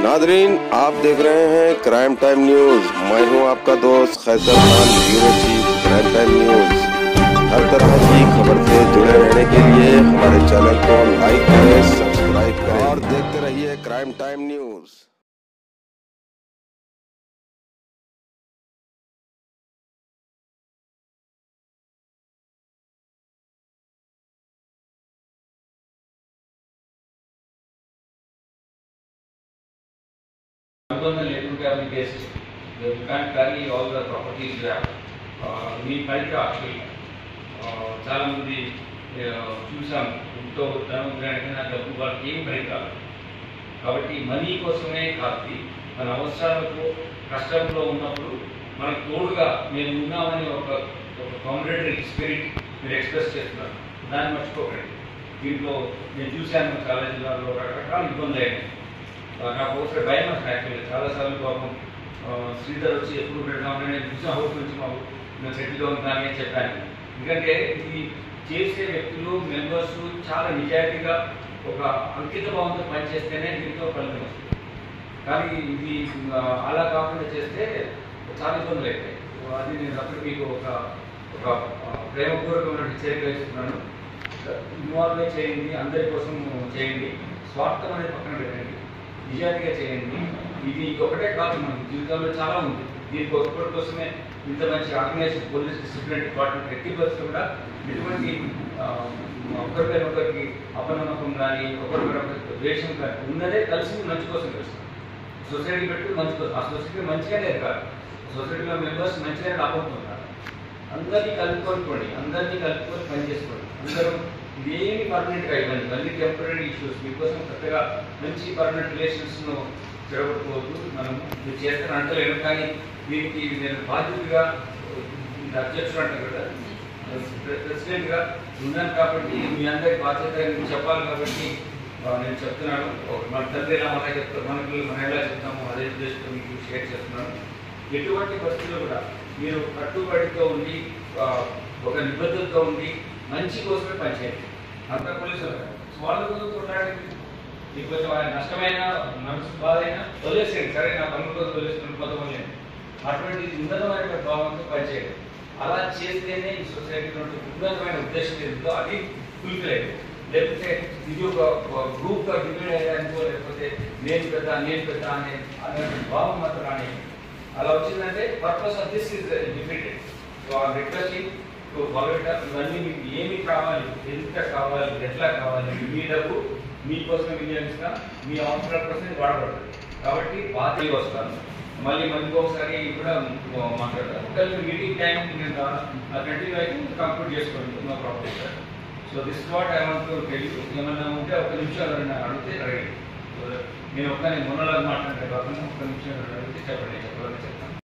Nadreen, आप देख रहे हैं क्राइम टाइम न्यूज। मैं हूं आपका दोस्त Khaiser Khan, bureau chief crime time news. हर तरह की खबर से जुड़े रहने के लिए हमारे चैनल को लाइक करें, सब्सक्राइब करें और देखते रहिए crime time news. Cases. You can't carry all the properties you have. మీ పైకి యాక్చువల్ చాలా మంది చూసాం, ఇంట్లో ధనం గ్రహణ డబ్బు వాళ్ళకి ఏం పని కాదు. కాబట్టి మనీ కోసమే కాదు, మన అవసరాలకు కష్టంలో ఉన్నప్పుడు మనకు తోడుగా మేము ఉన్నామని ఒక కాంపిటేటరీ స్పిరిట్ మీరు ఎక్స్ప్రెస్ చేస్తున్నారు. దాన్ని మర్చిపోకండి. దీంట్లో నేను చూశాను చాలా జిల్లాల్లో రకరకాల ఇబ్బందులు అయినాయి. నాకు ఒకసారి భయం అసలు యాక్చువల్గా చాలాసార్లు పాపం శ్రీధర్ వచ్చి ఎప్పుడు పెడదామని నేను చూసిన హౌస్ నుంచి మాకు నేను సెటిల్గా ఉంటానని చెప్పాను. ఎందుకంటే ఇది చేసే వ్యక్తులు మెంబర్స్ చాలా నిజాయితీగా ఒక అంకిత భావంతో పనిచేస్తేనే దీంతో ఫలితం వస్తుంది. కానీ ఇది అలా కాకుండా చేస్తే చాలా ఇబ్బందులు అవుతాయి. అది నేను అప్పుడు మీకు ఒక ప్రేమపూర్వకమైన హెచ్చరిక ఇస్తున్నాను. ఇన్వాల్వ్ చేయండి, అందరి కోసం చేయండి, స్వార్థం అనేది పక్కన పెట్టండి, నిజాయితీగా చేయండి. ఇది ఒకటే కాదు, మన జీవితంలో చాలా ఉంది. దీనికి ఒక్కటి కోసమే ఇంత మంచి ఆర్గనైజేషన్ పోలీస్ డిసిప్లిన్ డిపార్ట్మెంట్ ఎక్టిపర్స్ కూడా ఎటువంటి ఒకరిపైన ఒకరికి అపనమ్మకం కానీ ఒకరిపైన ఒకరికి ద్వేషం కానీ ఉన్నదే కలిసి మంచి కోసం చేస్తాం. సొసైటీ పెట్టి మంచి కోసం, ఆ సొసైటీ మంచిగానే కాదు, సొసైటీలో మెంబర్స్ మంచిగానే లాభవుతున్నారు. అందరినీ కలుపుకోండి, అందరినీ కలుపుకొని పనిచేసుకోండి. అందరూ ఇదేమి పర్మనెంట్గా ఇవ్వండి, మళ్ళీ టెంపరీ ఇష్యూస్ మీకోసం కొత్తగా మంచి పర్మనెంట్ రిలేషన్స్ను చెడగొట్టుకోవద్దు. మనం మీరు చేస్తారని అంటలేను, కానీ దీనికి నేను బాధ్యతగా అధ్యక్షుడు అంటారు కదా, ప్రెసిడెంట్గా ఉన్నాను కాబట్టి మీ అందరి బాధ్యత చెప్పాలి. కాబట్టి నేను చెప్తున్నాను, మన తండ్రి ఎలా మన చెప్తారు, మన పిల్లలు మనం ఎలా చెప్తాము అదే ఉద్దేశంతో మీకు షేర్ చేస్తున్నాను. ఎటువంటి పరిస్థితుల్లో కూడా మీరు కట్టుబడితో ఉండి ఒక నిబద్ధతతో ఉండి మంచి కోసమే పనిచేయండి. అంతా పోలీసులు వాళ్ళ కొట్లాడి మీకు కొంచెం నష్టమైన మనసు బాధ అయినా వదిలేసేయండి. సరే, నా పనుల కోసం వదిలేస్తున్నాను కొంతమంది, అటువంటి ఉన్నతమైన భావంతో పనిచేయండి. అలా చేస్తేనే ఈ సొసైటీలో ఉన్నతమైన ఉద్దేశం ఏదో అది ఫుల్ఫిల్ అయ్యింది. లేకపోతే ఇది ఒక గ్రూప్గా డివైడ్ అయ్యారనుకో, లేకపోతే నేను పెద్ద అనే భావం మాత్రం రాని అలా వచ్చిందంటే purpose of this is defeated. So uh requesting to follow it up. ఇవన్నీ మీకు ఏమి కావాలి, ఎంత కావాలి, ఎట్లా కావాలి, మీ డబ్బు మీకోసమే వినియోగిస్తా, మీ అవసరాల కోసం వాడబడుతుంది. కాబట్టి బాధ్యత వస్తాను. మళ్ళీ ఇంకొకసారి కూడా మాట్లాడతాను. ఒకవేళ మీటింగ్ టైం నేను కంటిన్యూ అయితే కంప్లీట్ చేసుకోండి, no problem sir. So this what I want to tell you. ఏమన్నా ఉంటే ఒక నిమిషం ఎవరైనా అడిగితే రెడీ. నేను మొన్నలాగా మాట్లాడే కాకుండా ఒక నిమిషం అడిగితే చెప్పండి, చెప్పాలని చెప్తాను.